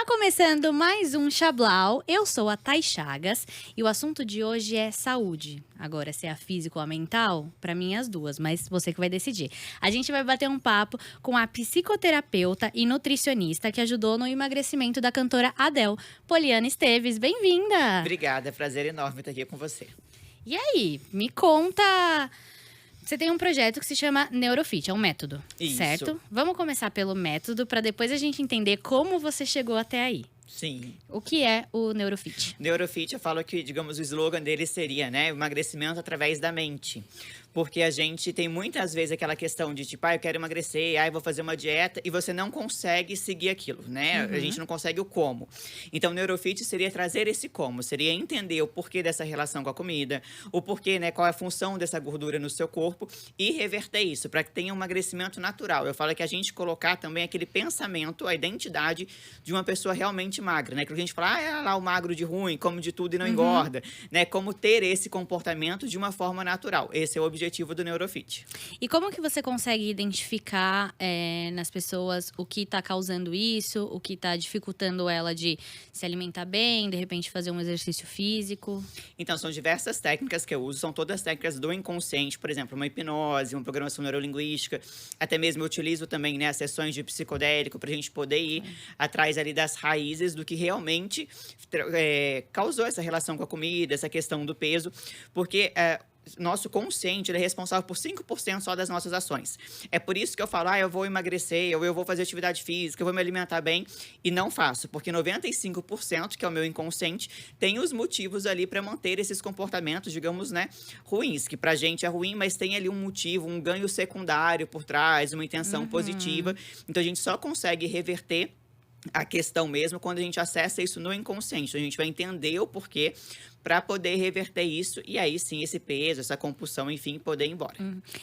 começando mais um Chablau. Eu sou a Thay Chagas e o assunto de hoje é saúde. Agora, se é a física ou a mental, pra mim as duas, mas você que vai decidir. A gente vai bater um papo com a psicoterapeuta e nutricionista que ajudou no emagrecimento da cantora Adele, Poliana Esteves. Bem-vinda! Obrigada, é prazer enorme estar aqui com você. E aí, me conta... Você tem um projeto que se chama Neurofit, é um método, Isso. certo? Vamos começar pelo método para depois a gente entender como você chegou até aí. Sim. O que é o Neurofit? Neurofit, eu falo que, digamos, o slogan dele seria, né, emagrecimento através da mente. Porque a gente tem muitas vezes aquela questão de tipo, eu quero emagrecer, eu vou fazer uma dieta, e você não consegue seguir aquilo, né? A gente não consegue o como. Então, o Neurofit seria trazer esse como, seria entender o porquê dessa relação com a comida, o porquê, né, qual é a função dessa gordura no seu corpo e reverter isso, para que tenha um emagrecimento natural. Eu falo que a gente colocar também aquele pensamento, a identidade de uma pessoa realmente magra, né? Que a gente fala, é lá o magro de ruim, come de tudo e não engorda, né? Como ter esse comportamento de uma forma natural. Esse é o objetivo do Neurofit. E como que você consegue identificar nas pessoas o que está causando isso, o que está dificultando ela de se alimentar bem, de repente fazer um exercício físico? Então, são diversas técnicas que eu uso, são todas técnicas do inconsciente, por exemplo, uma hipnose, uma programação neurolinguística, até mesmo eu utilizo também, né, as sessões de psicodélico para a gente poder ir atrás ali das raízes do que realmente causou essa relação com a comida, essa questão do peso, porque nosso consciente ele é responsável por 5% só das nossas ações. É por isso que eu falo, eu vou emagrecer, ou eu vou fazer atividade física, eu vou me alimentar bem, e não faço, porque 95%, que é o meu inconsciente, tem os motivos ali para manter esses comportamentos, digamos, né, ruins, que pra gente é ruim, mas tem ali um motivo, um ganho secundário por trás, uma intenção positiva. Então, a gente só consegue reverter a questão mesmo quando a gente acessa isso no inconsciente. A gente vai entender o porquê para poder reverter isso e aí sim esse peso, essa compulsão, enfim, poder ir embora.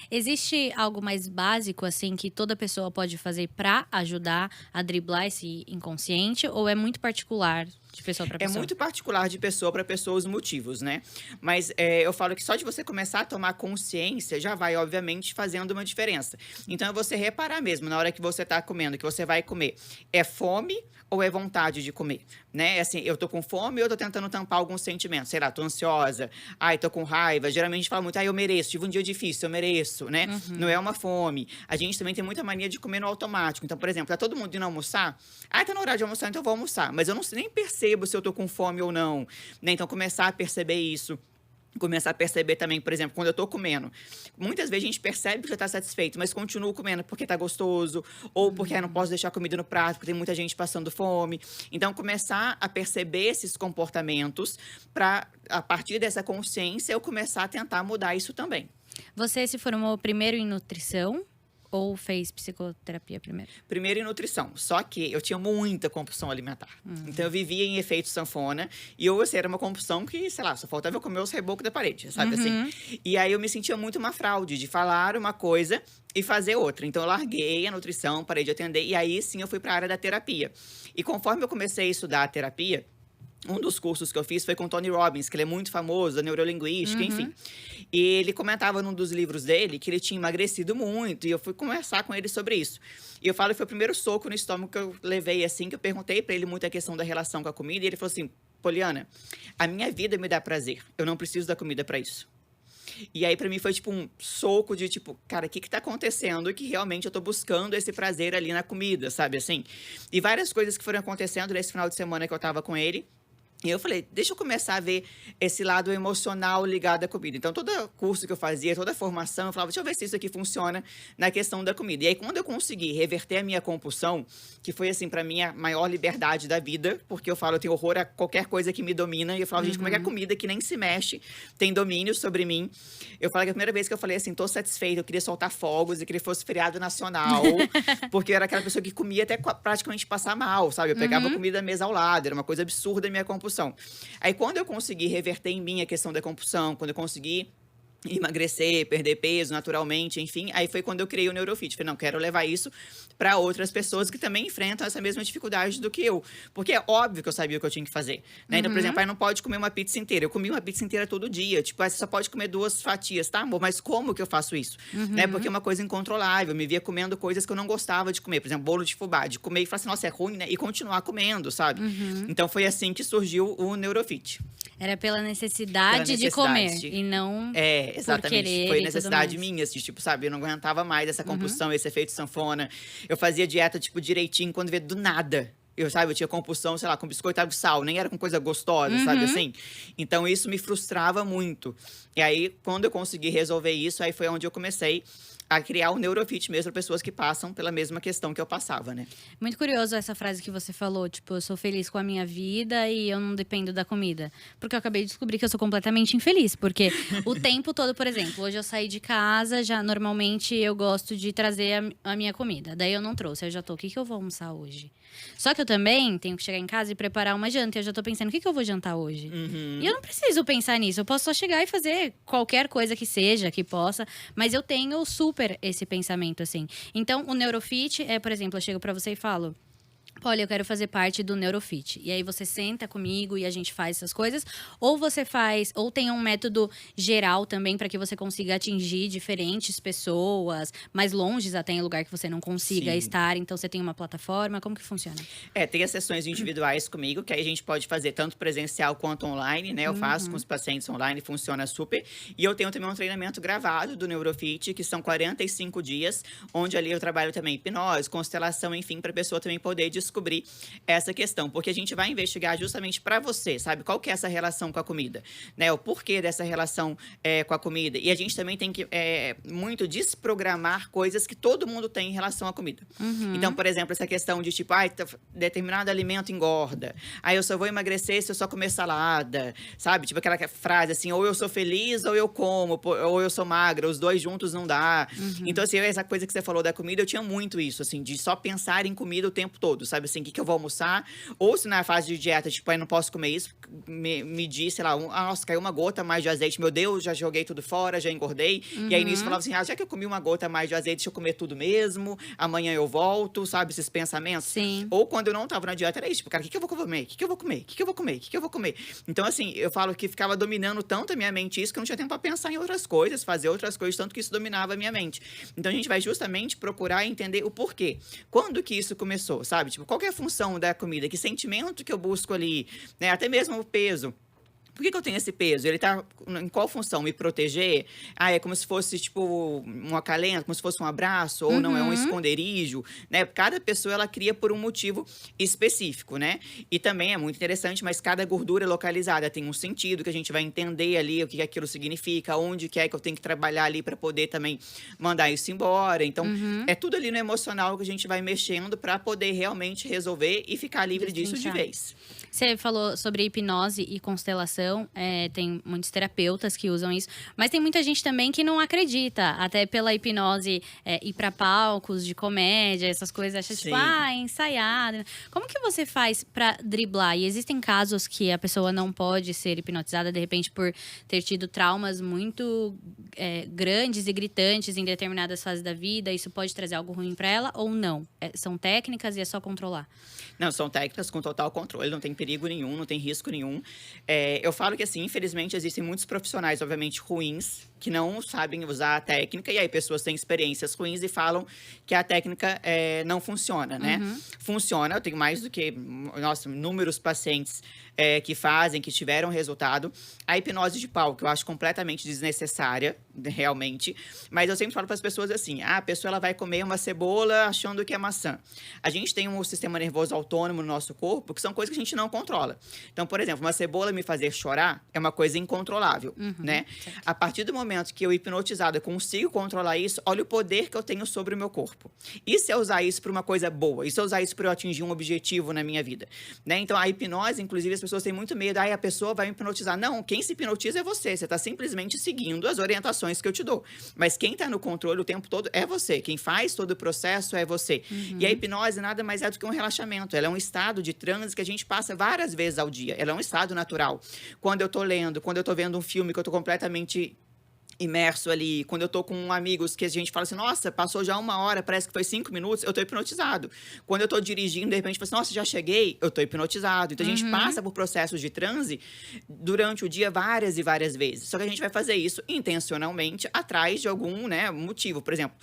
Existe algo mais básico, assim, que toda pessoa pode fazer para ajudar a driblar esse inconsciente? Ou é muito particular de pessoa para pessoa? É muito particular de pessoa para pessoa os motivos, né? Mas eu falo que só de você começar a tomar consciência já vai, obviamente, fazendo uma diferença. Então, é você reparar mesmo, na hora que você tá comendo, que você vai comer, é fome ou é vontade de comer, né? Assim, eu tô com fome ou eu tô tentando tampar algum sentimento? Sei lá, tô ansiosa, tô com raiva. Geralmente a gente fala muito, eu mereço, tive um dia difícil, eu mereço, né? Não é uma fome. A gente também tem muita mania de comer no automático. Então, por exemplo, tá todo mundo indo almoçar? Tá na hora de almoçar, então eu vou almoçar. Mas eu não nem percebo se eu tô com fome ou não, né? Então, começar a perceber isso. Começar a perceber também, por exemplo, quando eu tô comendo. Muitas vezes a gente percebe que já tá satisfeito, mas continuo comendo porque tá gostoso, ou porque não posso deixar comida no prato, porque tem muita gente passando fome. Então, começar a perceber esses comportamentos para, a partir dessa consciência, eu começar a tentar mudar isso também. Você se formou primeiro em nutrição ou fez psicoterapia primeiro? Primeiro em nutrição, só que eu tinha muita compulsão alimentar. Então eu vivia em efeito sanfona e eu, assim, era uma compulsão que, sei lá, só faltava eu comer os rebocos da parede, sabe assim? E aí eu me sentia muito uma fraude de falar uma coisa e fazer outra. Então eu larguei a nutrição, parei de atender e aí sim eu fui para a área da terapia. E conforme eu comecei a estudar a terapia, um dos cursos que eu fiz foi com Tony Robbins, que ele é muito famoso, da neurolinguística, enfim. E ele comentava num dos livros dele que ele tinha emagrecido muito, e eu fui conversar com ele sobre isso. E eu falo que foi o primeiro soco no estômago que eu levei, assim, que eu perguntei pra ele muito a questão da relação com a comida, e ele falou assim, Poliana, a minha vida me dá prazer, eu não preciso da comida pra isso. E aí, pra mim, foi tipo um soco de tipo, cara, o que tá acontecendo que realmente eu tô buscando esse prazer ali na comida, sabe assim? E várias coisas que foram acontecendo nesse final de semana que eu tava com ele. E eu falei, deixa eu começar a ver esse lado emocional ligado à comida. Então, todo curso que eu fazia, toda formação, eu falava, deixa eu ver se isso aqui funciona na questão da comida. E aí, quando eu consegui reverter a minha compulsão, que foi, assim, pra mim, a maior liberdade da vida, porque eu falo, eu tenho horror a qualquer coisa que me domina. E eu falo, gente, como é que a comida que nem se mexe tem domínio sobre mim? Eu falei que a primeira vez que eu falei assim, tô satisfeita, eu queria soltar fogos e queria que fosse feriado nacional. Porque eu era aquela pessoa que comia até praticamente passar mal, sabe? Eu pegava comida da mesa ao lado, era uma coisa absurda a minha compulsão. Aí, quando eu consegui reverter em mim a questão da compulsão, quando eu consegui emagrecer, perder peso naturalmente, enfim. Aí foi quando eu criei o Neurofit. Falei, não, quero levar isso para outras pessoas que também enfrentam essa mesma dificuldade do que eu. Porque é óbvio que eu sabia o que eu tinha que fazer, né? Então, por exemplo, aí não pode comer uma pizza inteira. Eu comi uma pizza inteira todo dia. Tipo, aí você só pode comer 2 fatias, tá, amor? Mas como que eu faço isso? Né? Porque é uma coisa incontrolável. Eu me via comendo coisas que eu não gostava de comer. Por exemplo, bolo de fubá. De comer e falar assim, nossa, é ruim, né? E continuar comendo, sabe? Então, foi assim que surgiu o Neurofit. Era pela necessidade de comer e não exatamente. por querer. Foi e necessidade tudo mais. minha, assim, tipo, sabe? Eu não aguentava mais essa compulsão, esse efeito sanfona. Eu fazia dieta, tipo, direitinho, quando vê do nada. Eu tinha compulsão, sei lá, com biscoito água e sal. Nem era com coisa gostosa, sabe assim? Então, isso me frustrava muito. E aí, quando eu consegui resolver isso, aí foi onde eu comecei a criar o Neurofit mesmo para pessoas que passam pela mesma questão que eu passava, né? Muito curioso essa frase que você falou, tipo, eu sou feliz com a minha vida e eu não dependo da comida. Porque eu acabei de descobrir que eu sou completamente infeliz. Porque o tempo todo, por exemplo, hoje eu saí de casa, já normalmente eu gosto de trazer a minha comida. Daí eu não trouxe, eu já tô, o que que eu vou almoçar hoje? Só que eu também tenho que chegar em casa e preparar uma janta. E eu já tô pensando, o que que eu vou jantar hoje? E eu não preciso pensar nisso. Eu posso só chegar e fazer qualquer coisa que seja, que possa. Mas eu tenho super esse pensamento, assim. Então, o Neurofit é, por exemplo, eu chego pra você e falo, olha, eu quero fazer parte do Neurofit. E aí você senta comigo e a gente faz essas coisas. Ou você faz, ou tem um método geral também para que você consiga atingir diferentes pessoas, mais longes até em lugar que você não consiga estar. Então você tem uma plataforma, como que funciona? Tem as sessões individuais comigo, que aí a gente pode fazer tanto presencial quanto online, né? Eu faço com os pacientes online, funciona super. E eu tenho também um treinamento gravado do Neurofit, que são 45 dias, onde ali eu trabalho também hipnose, constelação, enfim, para a pessoa também poder descobrir essa questão, porque a gente vai investigar justamente para você, sabe? Qual que é essa relação com a comida, né? O porquê dessa relação com a comida. E a gente também tem que muito desprogramar coisas que todo mundo tem em relação à comida. Então, por exemplo, essa questão de tipo, determinado alimento engorda. Aí eu só vou emagrecer se eu só comer salada, sabe? Tipo aquela frase assim, ou eu sou feliz ou eu como, ou eu sou magra, os dois juntos não dá. Então, assim, essa coisa que você falou da comida, eu tinha muito isso, assim, de só pensar em comida o tempo todo, sabe? Assim, o que eu vou almoçar? Ou se na fase de dieta, tipo, eu não posso comer isso, medir, sei lá, nossa, caiu uma gota mais de azeite, meu Deus, já joguei tudo fora, já engordei. E aí nisso falava assim, já que eu comi uma gota mais de azeite, deixa eu comer tudo mesmo, amanhã eu volto, sabe? Esses pensamentos. Sim. Ou quando eu não tava na dieta, era isso, tipo, cara, o que eu vou comer? O que eu vou comer? O que eu vou comer? O que eu vou comer? Então, assim, eu falo que ficava dominando tanto a minha mente isso, que eu não tinha tempo pra pensar em outras coisas, fazer outras coisas, tanto que isso dominava a minha mente. Então, a gente vai justamente procurar entender o porquê. Quando que isso começou, sabe? Tipo, qual que é a função da comida? Que sentimento que eu busco ali, né? Até mesmo o peso. Por que eu tenho esse peso? Ele tá em qual função? Me proteger? É como se fosse, tipo, um acalento, como se fosse um abraço, ou não, é um esconderijo, né? Cada pessoa, ela cria por um motivo específico, né? E também é muito interessante, mas cada gordura localizada tem um sentido que a gente vai entender ali o que aquilo significa, onde que é que eu tenho que trabalhar ali para poder também mandar isso embora. Então, é tudo ali no emocional que a gente vai mexendo para poder realmente resolver e ficar livre disso de vez. Você falou sobre hipnose e constelação. Tem muitos terapeutas que usam isso, mas tem muita gente também que não acredita, até pela hipnose ir para palcos de comédia, essas coisas, acha tipo, ensaiado. Como que você faz para driblar? E existem casos que a pessoa não pode ser hipnotizada, de repente, por ter tido traumas muito grandes e gritantes em determinadas fases da vida, isso pode trazer algo ruim para ela ou não? São técnicas e é só controlar? Não, são técnicas com total controle, não tem perigo nenhum, não tem risco nenhum. Eu falo que, assim, infelizmente, existem muitos profissionais, obviamente, ruins, que não sabem usar a técnica, e aí pessoas têm experiências ruins e falam que a técnica não funciona, né? Funciona, eu tenho mais do que, nossa, inúmeros pacientes que fazem, que tiveram resultado. A hipnose de palco, eu acho completamente desnecessária, realmente, mas eu sempre falo para as pessoas assim, a pessoa ela vai comer uma cebola achando que é maçã. A gente tem um sistema nervoso autônomo no nosso corpo, que são coisas que a gente não controla. Então, por exemplo, uma cebola me fazer chorar é uma coisa incontrolável, né? Certo. A partir do momento que eu, hipnotizada, consigo controlar isso, olha o poder que eu tenho sobre o meu corpo. E se eu usar isso para uma coisa boa? E se eu usar isso para eu atingir um objetivo na minha vida? Né? Então, a hipnose, inclusive, as pessoas têm muito medo. A pessoa vai me hipnotizar. Não, quem se hipnotiza é você. Você está simplesmente seguindo as orientações que eu te dou. Mas quem está no controle o tempo todo é você. Quem faz todo o processo é você. E a hipnose nada mais é do que um relaxamento. Ela é um estado de transe que a gente passa várias vezes ao dia. Ela é um estado natural. Quando eu tô lendo, quando eu tô vendo um filme que eu tô completamente imerso ali, quando eu tô com amigos que a gente fala assim, nossa, passou já 1 hora, parece que foi 5 minutos, eu tô hipnotizado. Quando eu tô dirigindo, de repente, falo assim, nossa, já cheguei, eu tô hipnotizado. Então, a gente passa por processos de transe durante o dia várias e várias vezes. Só que a gente vai fazer isso intencionalmente, atrás de algum, né, motivo. Por exemplo,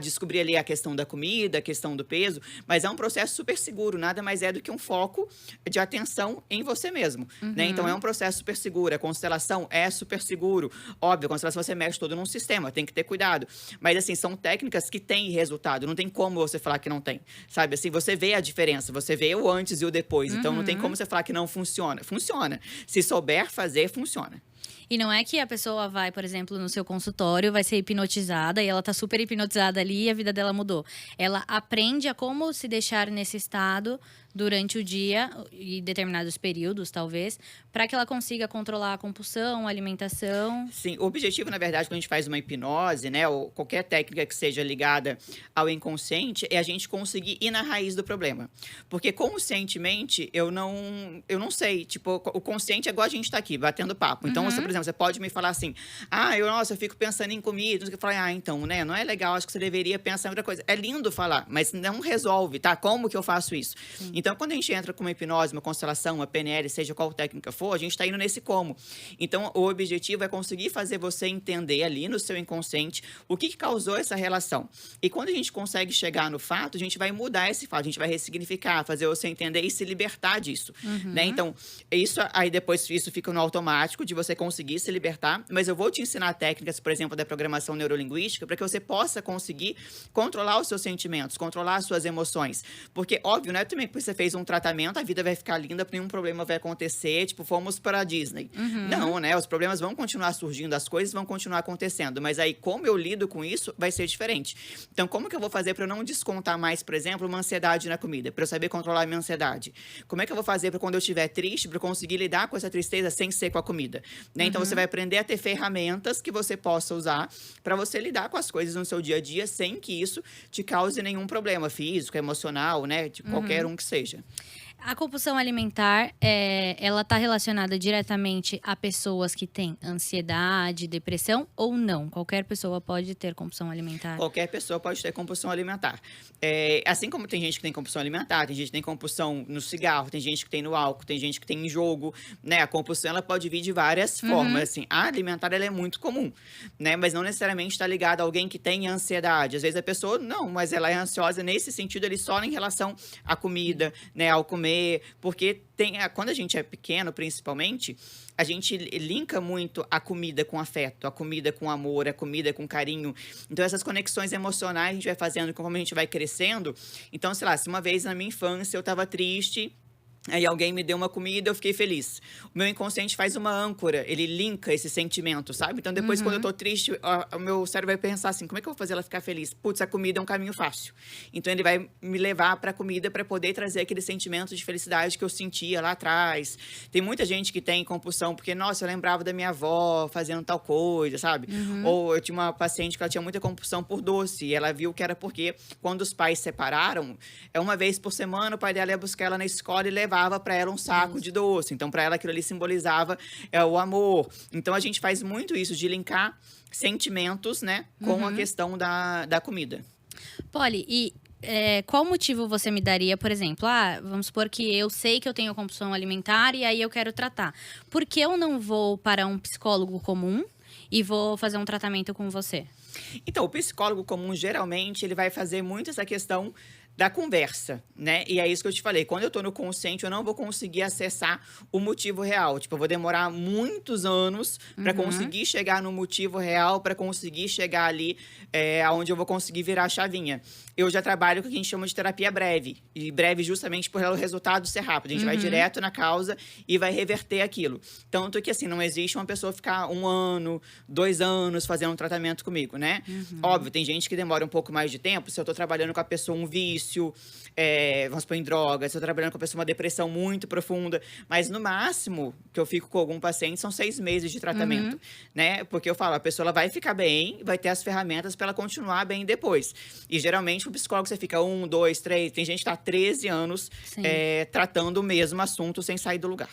descobrir ali a questão da comida, a questão do peso, mas é um processo super seguro, nada mais é do que um foco de atenção em você mesmo, né? Então, é um processo super seguro. A constelação é super seguro. Óbvio, a constelação você mexe todo num sistema, tem que ter cuidado. Mas, assim, são técnicas que têm resultado. Não tem como você falar que não tem, sabe? Assim, você vê a diferença, você vê o antes e o depois. Então, não tem como você falar que não funciona. Funciona. Se souber fazer, funciona. E não é que a pessoa vai, por exemplo, no seu consultório, vai ser hipnotizada e ela tá super hipnotizada ali e a vida dela mudou. Ela aprende a como se deixar nesse estado durante o dia e determinados períodos, talvez, para que ela consiga controlar a compulsão, a alimentação. Sim, o objetivo, na verdade, quando a gente faz uma hipnose, né, ou qualquer técnica que seja ligada ao inconsciente, é a gente conseguir ir na raiz do problema. Porque conscientemente, eu não sei, tipo, o consciente é igual a gente tá aqui, batendo papo. Então, você, por exemplo, você pode me falar assim, eu fico pensando em comida, eu falo, então, né, não é legal, acho que você deveria pensar em outra coisa. É lindo falar, mas não resolve, tá? Como que eu faço isso? Sim. Então, quando a gente entra com uma hipnose, uma constelação, uma PNL, seja qual técnica for, a gente está indo nesse como. Então, o objetivo é conseguir fazer você entender ali no seu inconsciente o que causou essa relação. E quando a gente consegue chegar no fato, a gente vai mudar esse fato, a gente vai ressignificar, fazer você entender e se libertar disso. Né? Então, aí depois isso fica no automático de você conseguir se libertar, mas eu vou te ensinar técnicas, por exemplo, da programação neurolinguística, para que você possa conseguir controlar os seus sentimentos, controlar as suas emoções. Porque, óbvio, não é também que você fez um tratamento, a vida vai ficar linda, nenhum problema vai acontecer, tipo, fomos para a Disney. Não, né? Os problemas vão continuar surgindo, as coisas vão continuar acontecendo, mas aí como eu lido com isso vai ser diferente. Então, como que eu vou fazer para eu não descontar mais, por exemplo, uma ansiedade na comida, para eu saber controlar a minha ansiedade? Como é que eu vou fazer para quando eu estiver triste, para eu conseguir lidar com essa tristeza sem ser com a comida? Né? Então, você vai aprender a ter ferramentas que você possa usar para você lidar com as coisas no seu dia a dia sem que isso te cause nenhum problema físico, emocional, né? De qualquer um que seja. A compulsão alimentar, ela está relacionada diretamente a pessoas que têm ansiedade, depressão ou não? Qualquer pessoa pode ter compulsão alimentar? Qualquer pessoa pode ter compulsão alimentar. Assim como tem gente que tem compulsão alimentar, tem gente que tem compulsão no cigarro, tem gente que tem no álcool, tem gente que tem em jogo, né? A compulsão, ela pode vir de várias formas, assim. A alimentar, ela é muito comum, né? Mas não necessariamente está ligada a alguém que tem ansiedade. Às vezes a pessoa, não, mas ela é ansiosa nesse sentido, ali só em relação à comida, né? Ao comer, porque quando a gente é pequeno, principalmente, a gente linka muito a comida com afeto, a comida com amor, a comida com carinho. Então, essas conexões emocionais a gente vai fazendo conforme a gente vai crescendo. Então, sei lá, se uma vez na minha infância eu estava triste, aí alguém me deu uma comida, eu fiquei feliz. O meu inconsciente faz uma âncora, ele linka esse sentimento, sabe? Então, depois, quando eu tô triste, o meu cérebro vai pensar assim, como é que eu vou fazer ela ficar feliz? Putz, a comida é um caminho fácil. Então, ele vai me levar pra comida para poder trazer aquele sentimento de felicidade que eu sentia lá atrás. Tem muita gente que tem compulsão, porque, nossa, eu lembrava da minha avó fazendo tal coisa, sabe? Ou eu tinha uma paciente que ela tinha muita compulsão por doce, e ela viu que era porque, quando os pais separaram, uma vez por semana, o pai dela ia buscar ela na escola e levava para ela um saco de doce. Então, para ela, aquilo ali simbolizava o amor. Então, a gente faz muito isso, de linkar sentimentos, né, com a questão da comida. Polly, e qual motivo você me daria, por exemplo, vamos supor que eu sei que eu tenho compulsão alimentar e aí eu quero tratar. Por que eu não vou para um psicólogo comum e vou fazer um tratamento com você? Então, o psicólogo comum, geralmente, ele vai fazer muito essa questão da conversa, né? E é isso que eu te falei. Quando eu tô no consciente, eu não vou conseguir acessar o motivo real. Tipo, eu vou demorar muitos anos para conseguir chegar no motivo real, para conseguir chegar ali aonde eu vou conseguir virar a chavinha. Eu já trabalho com o que a gente chama de terapia breve. E breve justamente por o resultado ser rápido. A gente vai direto na causa e vai reverter aquilo. Tanto que, assim, não existe uma pessoa ficar 1 ano, 2 anos fazendo um tratamento comigo, né? Óbvio, tem gente que demora um pouco mais de tempo. Se eu tô trabalhando com a pessoa um vício, vício, vamos supor, em drogas, estou trabalhando com a pessoa com uma depressão muito profunda, mas no máximo que eu fico com algum paciente são 6 meses de tratamento, né? Porque eu falo, a pessoa ela vai ficar bem, vai ter as ferramentas para ela continuar bem depois. E geralmente o psicólogo você fica 1, 2, 3, tem gente que está 13 anos tratando o mesmo assunto sem sair do lugar.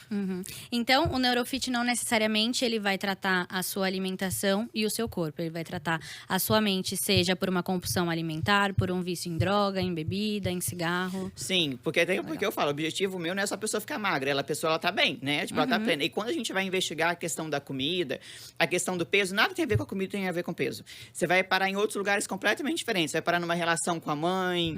Então, o Neurofit não necessariamente ele vai tratar a sua alimentação e o seu corpo. Ele vai tratar a sua mente, seja por uma compulsão alimentar, por um vício em droga, em bebida, em cigarro. Sim, porque eu falo, o objetivo meu não é só a pessoa ficar magra, a pessoa ela tá bem, né? Tipo, ela tá plena. E quando a gente vai investigar a questão da comida, a questão do peso, nada tem a ver com a comida, tem a ver com o peso. Você vai parar em outros lugares completamente diferentes. Você vai parar numa relação com a mãe,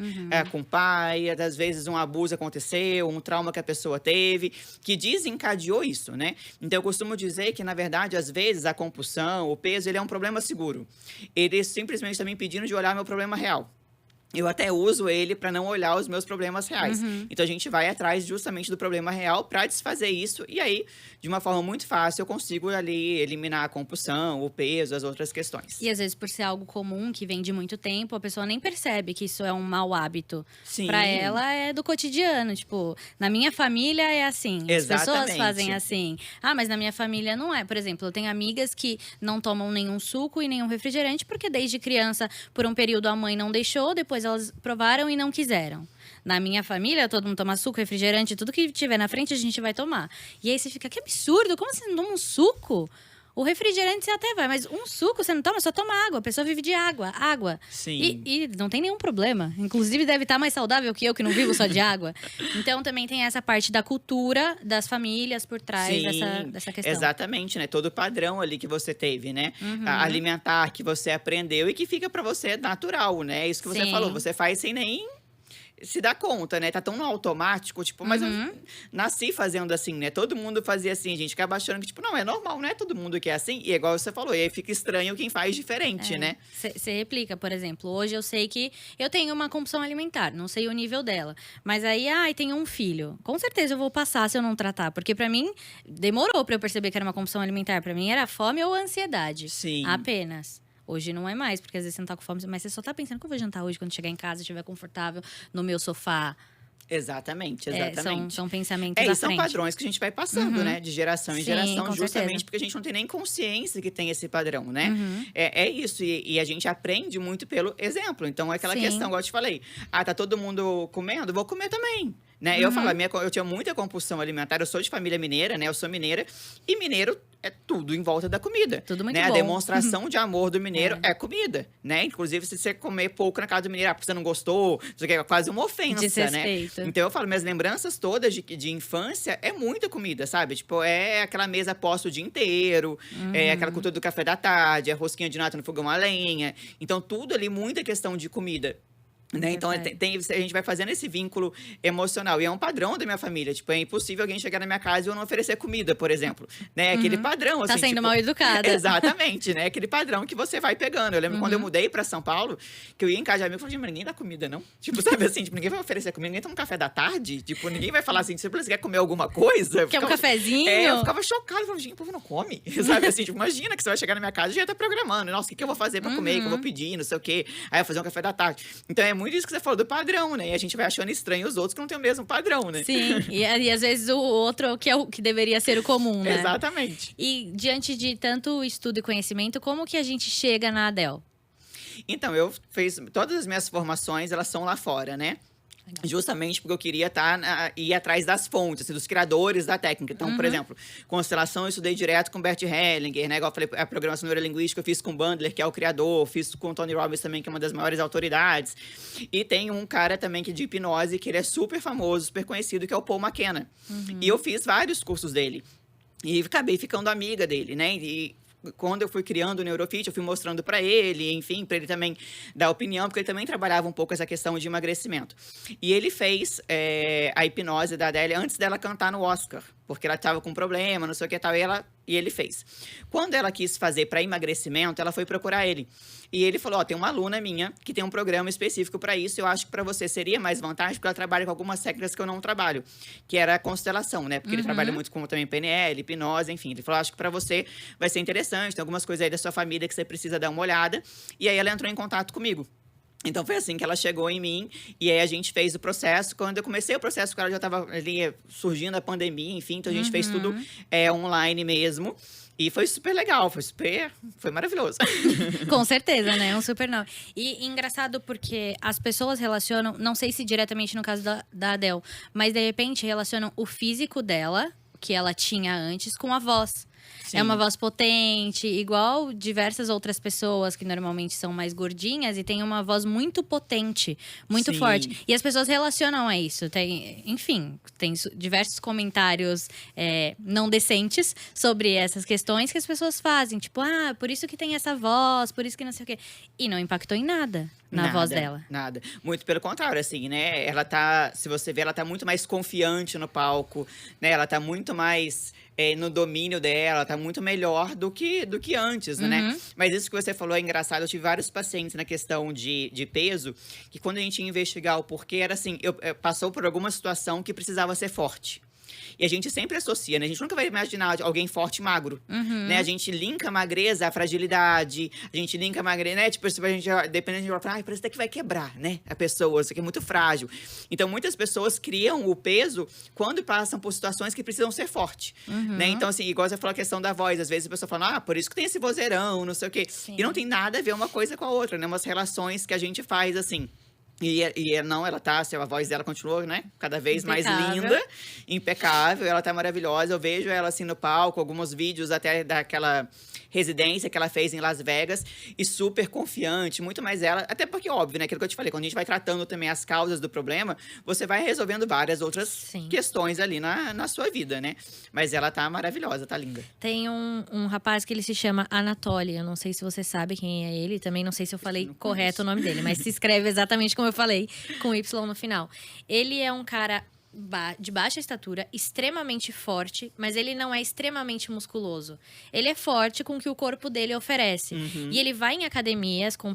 com o pai, às vezes um abuso aconteceu, um trauma que a pessoa teve, que desencadeou isso, né? Então, eu costumo dizer que, na verdade, às vezes, a compulsão, o peso, ele é um problema seguro. Ele simplesmente está me impedindo de olhar meu problema real. Eu até uso ele para não olhar os meus problemas reais. Então, a gente vai atrás justamente do problema real para desfazer isso. E aí, de uma forma muito fácil, eu consigo ali eliminar a compulsão, o peso, as outras questões. E às vezes, por ser algo comum, que vem de muito tempo, a pessoa nem percebe que isso é um mau hábito. Sim. Para ela, é do cotidiano. Tipo, na minha família é assim. As pessoas fazem assim. Ah, mas na minha família não é. Por exemplo, eu tenho amigas que não tomam nenhum suco e nenhum refrigerante, porque desde criança, por um período, a mãe não deixou, depois elas provaram e não quiseram. Na minha família, todo mundo toma suco, refrigerante, tudo que tiver na frente a gente vai tomar. E aí você fica, que absurdo, como você não toma um suco? O refrigerante você até vai, mas um suco você não toma, só toma água. A pessoa vive de água, água. Sim. E não tem nenhum problema. Inclusive, deve estar mais saudável que eu não vivo só de água. Então, também tem essa parte da cultura das famílias por trás dessa questão. Exatamente, né? Todo o padrão ali que você teve, né? Alimentar que você aprendeu e que fica pra você natural, né? Isso que você falou, você faz sem nem se dá conta, né? Tá tão no automático, tipo, mas eu nasci fazendo assim, né? Todo mundo fazia assim, a gente acaba achando que, tipo, não, é normal, não é todo mundo que é assim. E é igual você falou, e aí fica estranho quem faz diferente, né? Você replica, por exemplo, hoje eu sei que eu tenho uma compulsão alimentar, não sei o nível dela. Mas aí, tenho um filho. Com certeza eu vou passar se eu não tratar, porque pra mim, demorou pra eu perceber que era uma compulsão alimentar. Pra mim era fome ou ansiedade. Sim. Apenas. Hoje não é mais, porque às vezes você não tá com fome, mas você só tá pensando que eu vou jantar hoje quando chegar em casa, estiver confortável no meu sofá. Exatamente. São pensamentos e da são frente. padrões que a gente vai passando, né? De geração em geração, com justamente certeza. porque a gente não tem nem consciência que tem esse padrão, né? É isso. E a gente aprende muito pelo exemplo. Então, é aquela questão, igual eu te falei. Tá todo mundo comendo? Vou comer também. Né? Eu falo, eu tinha muita compulsão alimentar. Eu sou de família mineira, né? Eu sou mineira. E mineiro é tudo em volta da comida. Tudo muito né? bom. A demonstração de amor do mineiro é comida, né? Inclusive, se você comer pouco na casa do mineiro, porque você não gostou, isso aqui é quase uma ofensa, né? Então, eu falo, minhas lembranças todas de infância é muita comida, sabe? Tipo, é aquela mesa posta o dia inteiro, é aquela cultura do café da tarde, a rosquinha de nata no fogão a lenha. Então, tudo ali, muita questão de comida. Né? Então, a gente vai fazendo esse vínculo emocional. E é um padrão da minha família. Tipo, é impossível alguém chegar na minha casa e eu não oferecer comida, por exemplo. Né? Aquele padrão, assim. Tá sendo tipo, mal educada. Exatamente, né? Aquele padrão que você vai pegando. Eu lembro quando eu mudei pra São Paulo, que eu ia em casa de amigo e falei, mas ninguém dá comida, não? Tipo, sabe assim? Tipo, ninguém vai oferecer comida, ninguém toma um café da tarde. Tipo, ninguém vai falar assim, você quer comer alguma coisa? Quer um cafezinho? Eu ficava chocada. Eu falava, gente, o povo não come. Sabe assim? Tipo, imagina que você vai chegar na minha casa e já tá programando. Nossa, o que eu vou fazer pra comer? O que eu vou pedir? Não sei o quê. Aí eu vou fazer um café da tarde. Então, é muito isso que você falou do padrão, né? E a gente vai achando estranho os outros que não têm o mesmo padrão, né? Sim, e às vezes o outro que é o que deveria ser o comum, né? Exatamente. E diante de tanto estudo e conhecimento, como que a gente chega na Adele? Então, eu fiz todas as minhas formações, elas são lá fora, né? Justamente porque eu queria ir atrás das fontes, assim, dos criadores da técnica. Então, por exemplo, constelação eu estudei direto com Bert Hellinger, né? Igual eu falei, a programação neurolinguística eu fiz com Bandler, que é o criador, fiz com Tony Robbins também, que é uma das maiores autoridades. E tem um cara também que é de hipnose, que ele é super famoso, super conhecido, que é o Paul McKenna. E eu fiz vários cursos dele. E acabei ficando amiga dele, né? E quando eu fui criando o Neurofit, eu fui mostrando para ele, enfim, para ele também dar opinião, porque ele também trabalhava um pouco essa questão de emagrecimento. E ele fez a hipnose da Adele antes dela cantar no Oscar, porque ela estava com problema, não sei o que tal, e ele fez. Quando ela quis fazer para emagrecimento, ela foi procurar ele. E ele falou, tem uma aluna minha que tem um programa específico para isso, eu acho que para você seria mais vantagem, porque ela trabalha com algumas técnicas que eu não trabalho, que era a constelação, né? Porque ele trabalha muito com também PNL, hipnose, enfim. Ele falou, acho que para você vai ser interessante, tem algumas coisas aí da sua família que você precisa dar uma olhada. E aí ela entrou em contato comigo. Então foi assim que ela chegou em mim, e aí a gente fez o processo. Quando eu comecei o processo com ela, já estava ali surgindo a pandemia, enfim, então a gente fez tudo online mesmo. E foi super legal, foi maravilhoso. Com certeza, né? Um super não. E engraçado porque as pessoas relacionam, não sei se diretamente no caso da Adele, mas de repente relacionam o físico dela, que ela tinha antes, com a voz. Sim. É uma voz potente, igual diversas outras pessoas que normalmente são mais gordinhas e tem uma voz muito potente, muito Sim. forte. E as pessoas relacionam a isso. Enfim, tem diversos comentários não decentes sobre essas questões que as pessoas fazem. Tipo, por isso que tem essa voz, por isso que não sei o quê. E não impactou em nada na voz dela. Nada. Muito pelo contrário, assim, né? Ela tá, se você ver, ela tá muito mais confiante no palco, né? Ela tá muito mais no domínio dela, tá muito melhor do que antes, né? Mas isso que você falou é engraçado. Eu tive vários pacientes na questão de peso, que quando a gente ia investigar o porquê, era assim, eu passou por alguma situação que precisava ser forte. E a gente sempre associa, né? A gente nunca vai imaginar alguém forte e magro, né? A gente linka a magreza à fragilidade, a gente linka a magreza, né? Tipo, a gente, dependendo de falar, parece até que vai quebrar, né? A pessoa, isso aqui é muito frágil. Então, muitas pessoas criam o peso quando passam por situações que precisam ser forte, né? Então, assim, igual você falou a questão da voz. Às vezes a pessoa fala, por isso que tem esse vozeirão, não sei o quê. Sim. E não tem nada a ver uma coisa com a outra, né? Umas relações que a gente faz, assim. Não, ela tá, a voz dela continua, né? Cada vez mais linda, impecável, ela tá maravilhosa. Eu vejo ela assim no palco, alguns vídeos até daquela residência que ela fez em Las Vegas, e super confiante, muito mais ela. Até porque, óbvio, né? Aquilo que eu te falei, quando a gente vai tratando também as causas do problema, você vai resolvendo várias outras questões ali na sua vida, né? Mas ela tá maravilhosa, tá linda. Tem um rapaz que ele se chama Anatoly, eu não sei se você sabe quem é ele, também não sei se eu falei correto o nome dele, mas se escreve exatamente como eu falei, com Y no final. Ele é um cara de baixa estatura, extremamente forte, mas ele não é extremamente musculoso. Ele é forte com o que o corpo dele oferece. E ele vai em academias com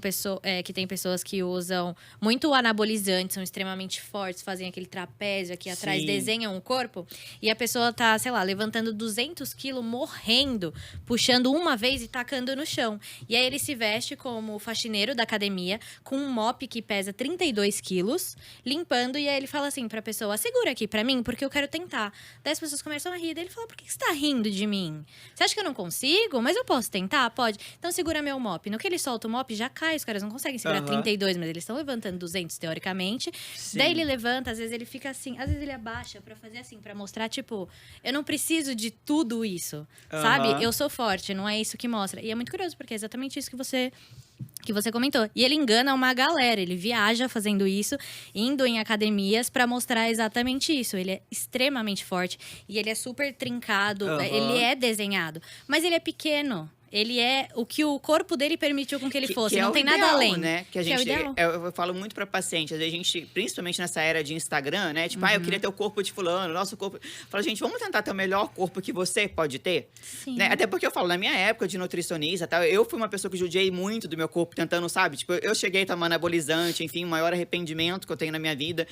que tem pessoas que usam muito anabolizantes, são extremamente fortes, fazem aquele trapézio aqui atrás, desenham o corpo. E a pessoa tá, sei lá, levantando 200 quilos, morrendo, puxando uma vez e tacando no chão. E aí ele se veste como faxineiro da academia, com um mop que pesa 32 quilos, limpando. E aí ele fala assim pra pessoa, segura aqui pra mim, porque eu quero tentar. Daí as pessoas começam a rir. Daí ele fala, por que você tá rindo de mim? Você acha que eu não consigo? Mas eu posso tentar? Pode. Então segura meu mop. No que ele solta o mop, já cai. Os caras não conseguem segurar 32, mas eles estão levantando 200, teoricamente. Daí ele levanta, às vezes ele fica assim. Às vezes ele abaixa pra fazer assim, pra mostrar, tipo… Eu não preciso de tudo isso, sabe? Eu sou forte, não é isso que mostra. E é muito curioso, porque é exatamente isso que você comentou. E ele engana uma galera, ele viaja fazendo isso, indo em academias pra mostrar exatamente isso. Ele é extremamente forte e ele é super trincado, ele é desenhado, mas ele é pequeno. Ele é o que o corpo dele permitiu com que ele fosse. Não tem nada além. Né? Que a gente, eu falo muito pra paciente. Às vezes a gente, principalmente nessa era de Instagram, né? Tipo, eu queria ter o corpo de fulano, nosso corpo. Fala, gente, vamos tentar ter o melhor corpo que você pode ter. Né? Até porque eu falo, na minha época de nutricionista, tá? Eu fui uma pessoa que judiei muito do meu corpo, tentando, sabe? Tipo, eu cheguei tomando anabolizante, enfim, o maior arrependimento que eu tenho na minha vida.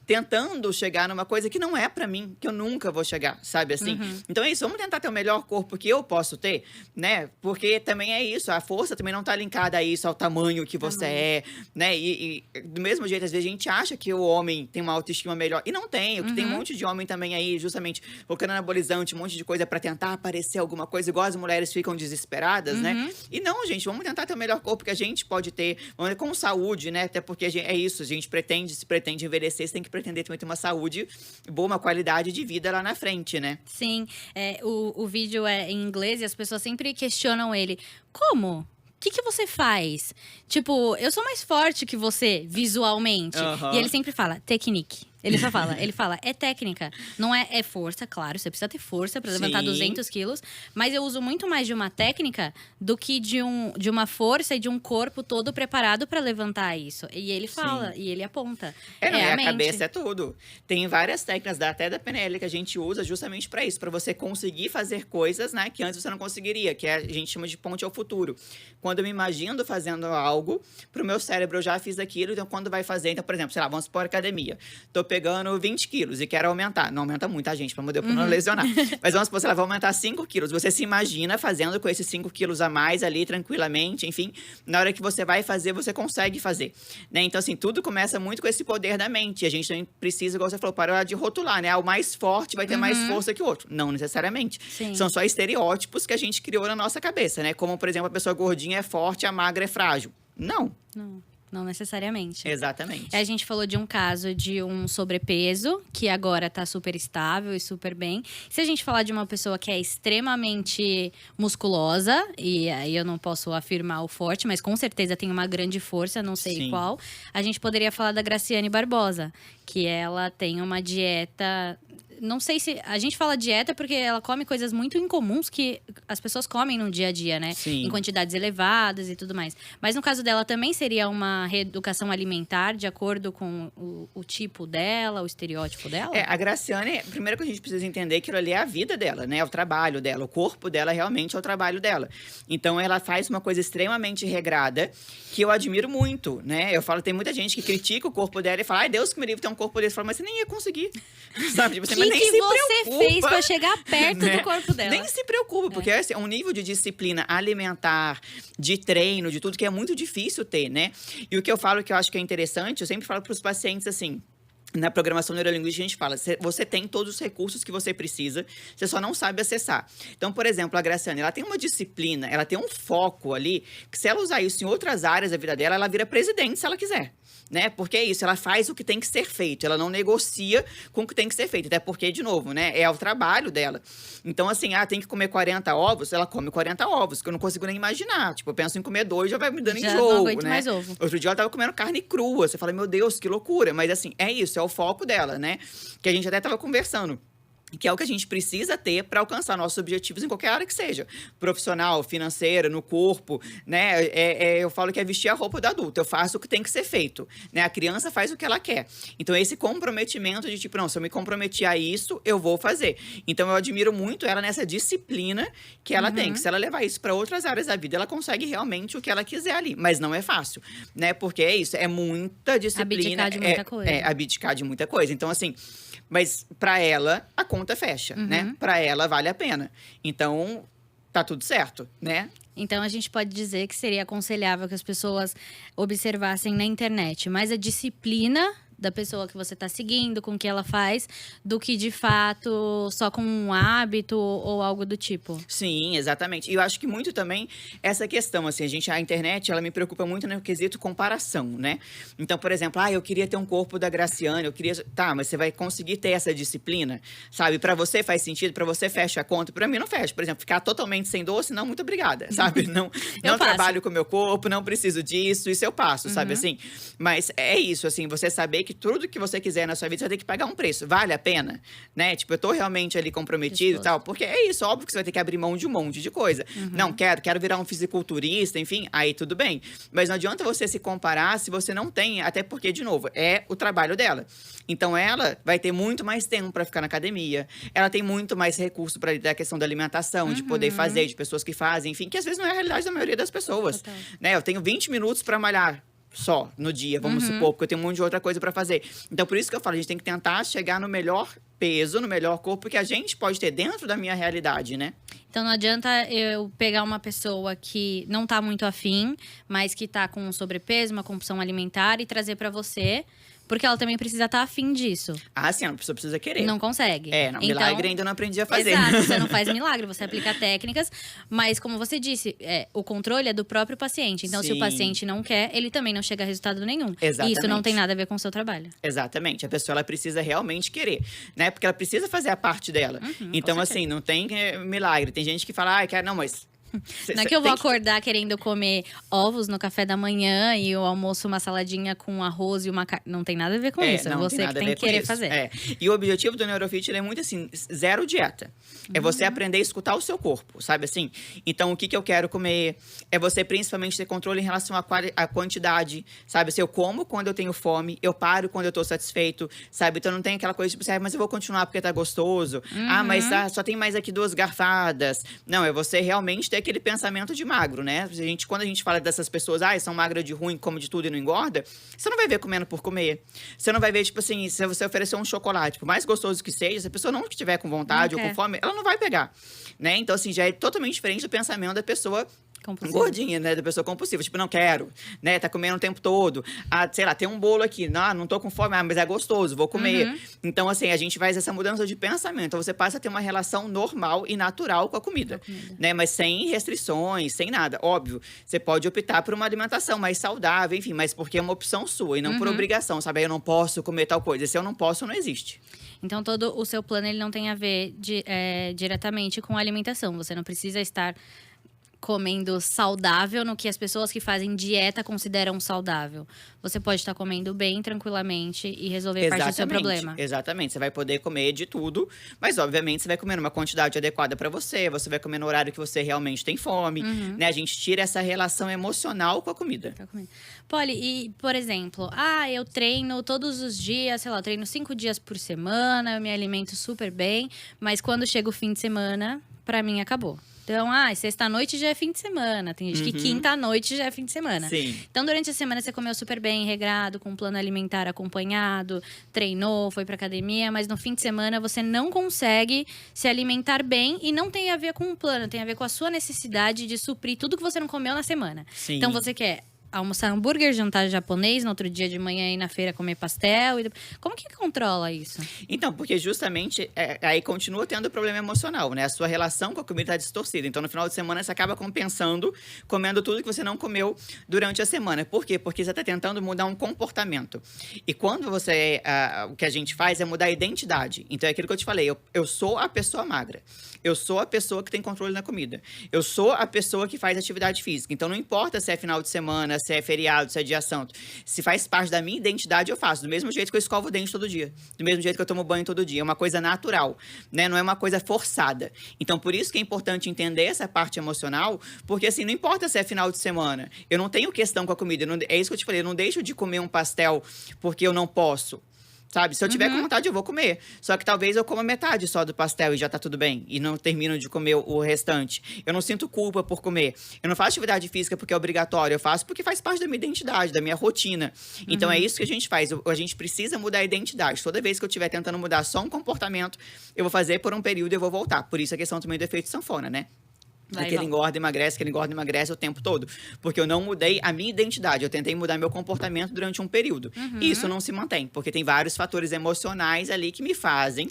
Tentando chegar numa coisa que não é pra mim, que eu nunca vou chegar, sabe? Assim. Então é isso, vamos tentar ter o melhor corpo que eu posso ter. Né? Porque também é isso, a força também não tá linkada a isso, ao tamanho que você é, né? E do mesmo jeito, às vezes a gente acha que o homem tem uma autoestima melhor, e não tem. O que tem um monte de homem também aí, justamente, colocando anabolizante, um monte de coisa pra tentar aparecer alguma coisa, igual as mulheres ficam desesperadas, né? E não, gente, vamos tentar ter o melhor corpo que a gente pode ter, com saúde, né? Até porque é isso, a gente se pretende envelhecer, você tem que pretender também ter uma saúde boa, uma qualidade de vida lá na frente, né? Sim, o vídeo é em inglês e as pessoas sempre questionam ele. Como? O que você faz? Tipo, eu sou mais forte que você, visualmente. E ele sempre fala, technique. Ele só fala, é técnica. Não é força, claro, você precisa ter força pra levantar 200 quilos. Mas eu uso muito mais de uma técnica do que de uma força e de um corpo todo preparado pra levantar isso. E ele fala, e ele aponta. A cabeça é tudo. Tem várias técnicas, até da PNL, que a gente usa justamente pra isso. Pra você conseguir fazer coisas, né, que antes você não conseguiria. Que a gente chama de ponte ao futuro. Quando eu me imagino fazendo algo, pro meu cérebro eu já fiz aquilo. Então, quando vai fazer… Então, por exemplo, sei lá, vamos supor academia. Tô pegando 20 quilos e quero aumentar. Não aumenta muito, tá, gente? Pelo amor de Deus, pra não lesionar. Mas vamos supor, se ela vai aumentar 5 quilos. Você se imagina fazendo com esses 5 quilos a mais ali, tranquilamente. Enfim, na hora que você vai fazer, você consegue fazer. Né? Então, assim, tudo começa muito com esse poder da mente. E a gente também precisa, igual você falou, parar de rotular, né? O mais forte vai ter mais força que o outro. Não necessariamente. Sim. São só estereótipos que a gente criou na nossa cabeça, né? Como, por exemplo, a pessoa gordinha é forte, a magra é frágil. Não. Não necessariamente. Exatamente. A gente falou de um caso de um sobrepeso, que agora tá super estável e super bem. Se a gente falar de uma pessoa que é extremamente musculosa, e aí eu não posso afirmar o forte, mas com certeza tem uma grande força, não sei Sim. qual. A gente poderia falar da Graciane Barbosa, que ela tem uma dieta... Não sei se... A gente fala dieta porque ela come coisas muito incomuns que as pessoas comem no dia a dia, né? Sim. Em quantidades elevadas e tudo mais. Mas no caso dela também seria uma reeducação alimentar de acordo com o tipo dela, o estereótipo dela? A Graciane, primeiro que a gente precisa entender que aquilo ali é a vida dela, né? É o trabalho dela. O corpo dela realmente é o trabalho dela. Então, ela faz uma coisa extremamente regrada que eu admiro muito, né? Eu falo, tem muita gente que critica o corpo dela e fala, ai, Deus que me livre ter um corpo desse. Eu falo, mas você nem ia conseguir, sabe? Tipo, O que você fez pra chegar perto né? do corpo dela? Nem se preocupa, porque assim, é um nível de disciplina alimentar, de treino, de tudo que é muito difícil ter, né? E o que eu falo que eu acho que é interessante, eu sempre falo para os pacientes assim, na programação neurolinguística, a gente fala, você tem todos os recursos que você precisa, você só não sabe acessar. Então, por exemplo, a Graciane, ela tem uma disciplina, ela tem um foco ali, que se ela usar isso em outras áreas da vida dela, ela vira presidente se ela quiser. Né? Porque é isso, ela faz o que tem que ser feito, ela não negocia com o que tem que ser feito, até porque, de novo, né, é o trabalho dela. Então, assim, tem que comer 40 ovos, ela come 40 ovos, que eu não consigo nem imaginar. Tipo, eu penso em comer 2, já vai me dando Já enjoo, não aguento né? mais ovo. Outro dia ela tava comendo carne crua, você fala, meu Deus, que loucura. Mas, assim, é isso, é o foco dela, né? Que a gente até tava conversando. Que é o que a gente precisa ter para alcançar nossos objetivos em qualquer área que seja. Profissional, financeira, no corpo, né? Eu falo que é vestir a roupa do adulto. Eu faço o que tem que ser feito, né? A criança faz o que ela quer. Então, esse comprometimento de tipo, não, se eu me comprometer a isso, eu vou fazer. Então, eu admiro muito ela nessa disciplina que ela tem. Que se ela levar isso para outras áreas da vida, ela consegue realmente o que ela quiser ali. Mas não é fácil, né? Porque é isso, é muita disciplina. Abdicar de muita coisa. Abdicar de muita coisa. Então, assim... Mas para ela, a conta fecha, né? Para ela, vale a pena. Então, tá tudo certo, né? Então, a gente pode dizer que seria aconselhável que as pessoas observassem na internet mais a disciplina da pessoa que você está seguindo, com o que ela faz, do que, de fato, só com um hábito ou algo do tipo. Sim, exatamente. E eu acho que muito também essa questão, assim, a internet, ela me preocupa muito no quesito comparação, né? Então, por exemplo, eu queria ter um corpo da Graciane, eu queria... Tá, mas você vai conseguir ter essa disciplina, sabe? Para você faz sentido, para você fecha a conta, para mim não fecha. Por exemplo, ficar totalmente sem doce, não, muito obrigada, sabe? Não trabalho com o meu corpo, não preciso disso, isso eu passo, sabe assim? Mas é isso, assim, você saber que tudo que você quiser na sua vida, você vai ter que pagar um preço. Vale a pena? Né? Tipo, eu tô realmente ali comprometido e tal. Porque é isso, óbvio que você vai ter que abrir mão de um monte de coisa. Não, quero virar um fisiculturista, enfim, aí tudo bem. Mas não adianta você se comparar se você não tem, até porque, de novo, é o trabalho dela. Então, ela vai ter muito mais tempo para ficar na academia. Ela tem muito mais recurso para lidar com a questão da alimentação, de poder fazer, de pessoas que fazem, enfim, que às vezes não é a realidade da maioria das pessoas. Né? Eu tenho 20 minutos para malhar só no dia, vamos supor, porque eu tenho um monte de outra coisa para fazer. Então, por isso que eu falo, a gente tem que tentar chegar no melhor peso, no melhor corpo que a gente pode ter dentro da minha realidade, né? Então, não adianta eu pegar uma pessoa que não tá muito afim, mas que tá com sobrepeso, uma compulsão alimentar e trazer para você, porque ela também precisa estar afim disso. Sim, a pessoa precisa querer. Não consegue. Não, milagre ainda não aprendi a fazer. Exato, você não faz milagre, você aplica técnicas. Mas, como você disse, o controle é do próprio paciente. Então, se o paciente não quer, ele também não chega a resultado nenhum. Exatamente. E isso não tem nada a ver com o seu trabalho. Exatamente. A pessoa, ela precisa realmente querer, né? Porque ela precisa fazer a parte dela. Então, assim, não tem milagre. Tem gente que fala, quer... Não, mas... Não é que eu vou acordar querendo comer ovos no café da manhã e o almoço uma saladinha com arroz e uma carne. Não tem nada a ver com isso. É você que tem que querer fazer. E o objetivo do Neurofit ele é muito assim, zero dieta. É você aprender a escutar o seu corpo, sabe assim? Então, o que eu quero comer? É você principalmente ter controle em relação à quantidade, sabe? Se eu como quando eu tenho fome, eu paro quando eu tô satisfeito, sabe? Então, não tem aquela coisa tipo, mas eu vou continuar porque tá gostoso. Mas só tem mais aqui 2 garfadas. Não, é você realmente ter aquele pensamento de magro, né? Quando a gente fala dessas pessoas, são magras de ruim, come de tudo e não engorda, você não vai ver comendo por comer. Você não vai ver, tipo assim, se você oferecer um chocolate, por mais gostoso que seja, se a pessoa não estiver com vontade ou com fome, ela não vai pegar, né? Então, assim, já é totalmente diferente do pensamento da pessoa gordinha, né? Da pessoa compulsiva. Tipo, não quero, né? Tá comendo o tempo todo. Sei lá, tem um bolo aqui. Não tô com fome, mas é gostoso, vou comer. Então, assim, a gente faz essa mudança de pensamento. Então, você passa a ter uma relação normal e natural com a comida, né? Mas sem restrições, sem nada. Óbvio, você pode optar por uma alimentação mais saudável, enfim, mas porque é uma opção sua e não por obrigação, sabe? Eu não posso comer tal coisa. Se eu não posso, não existe. Então, todo o seu plano, ele não tem a ver diretamente com a alimentação. Você não precisa estar comendo saudável no que as pessoas que fazem dieta consideram saudável. Você pode estar comendo bem, tranquilamente, e resolver parte do seu problema. Exatamente. Você vai poder comer de tudo, mas, obviamente, você vai comer numa quantidade adequada para você. Você vai comer no horário que você realmente tem fome, né? A gente tira essa relação emocional com a comida. Polly, e, por exemplo, eu treino todos os dias, sei lá, eu treino 5 dias por semana, eu me alimento super bem, mas quando chega o fim de semana, pra mim, acabou. Então, sexta-noite já é fim de semana. Tem gente que quinta-noite já é fim de semana. Sim. Então, durante a semana, você comeu super bem, regrado, com um plano alimentar acompanhado, treinou, foi pra academia, mas no fim de semana você não consegue se alimentar bem e não tem a ver com o plano, tem a ver com a sua necessidade de suprir tudo que você não comeu na semana. Sim. Então, você quer almoçar hambúrguer, jantar japonês, no outro dia de manhã ir na feira comer pastel. Como que controla isso? Então, porque justamente aí continua tendo problema emocional, né? A sua relação com a comida está distorcida. Então, no final de semana, você acaba compensando, comendo tudo que você não comeu durante a semana. Por quê? Porque você está tentando mudar um comportamento. E quando o que a gente faz é mudar a identidade. Então, é aquilo que eu te falei. Eu sou a pessoa magra. Eu sou a pessoa que tem controle na comida. Eu sou a pessoa que faz atividade física. Então, não importa se é final de semana, se é feriado, se é dia santo. Se faz parte da minha identidade, eu faço. Do mesmo jeito que eu escovo o dente todo dia. Do mesmo jeito que eu tomo banho todo dia. É uma coisa natural, né? Não é uma coisa forçada. Então, por isso que é importante entender essa parte emocional, porque assim, não importa se é final de semana. Eu não tenho questão com a comida. É isso que eu te falei. Eu não deixo de comer um pastel porque eu não posso. Sabe? Se eu tiver com vontade, eu vou comer. Só que talvez eu coma metade só do pastel e já tá tudo bem. E não termino de comer o restante. Eu não sinto culpa por comer. Eu não faço atividade física porque é obrigatório. Eu faço porque faz parte da minha identidade, da minha rotina. Então, é isso que a gente faz. A gente precisa mudar a identidade. Toda vez que eu estiver tentando mudar só um comportamento, eu vou fazer por um período e eu vou voltar. Por isso a questão também do efeito sanfona, né? Aquele engorda, emagrece o tempo todo. Porque eu não mudei a minha identidade. Eu tentei mudar meu comportamento durante um período. E isso não se mantém. Porque tem vários fatores emocionais ali que me fazem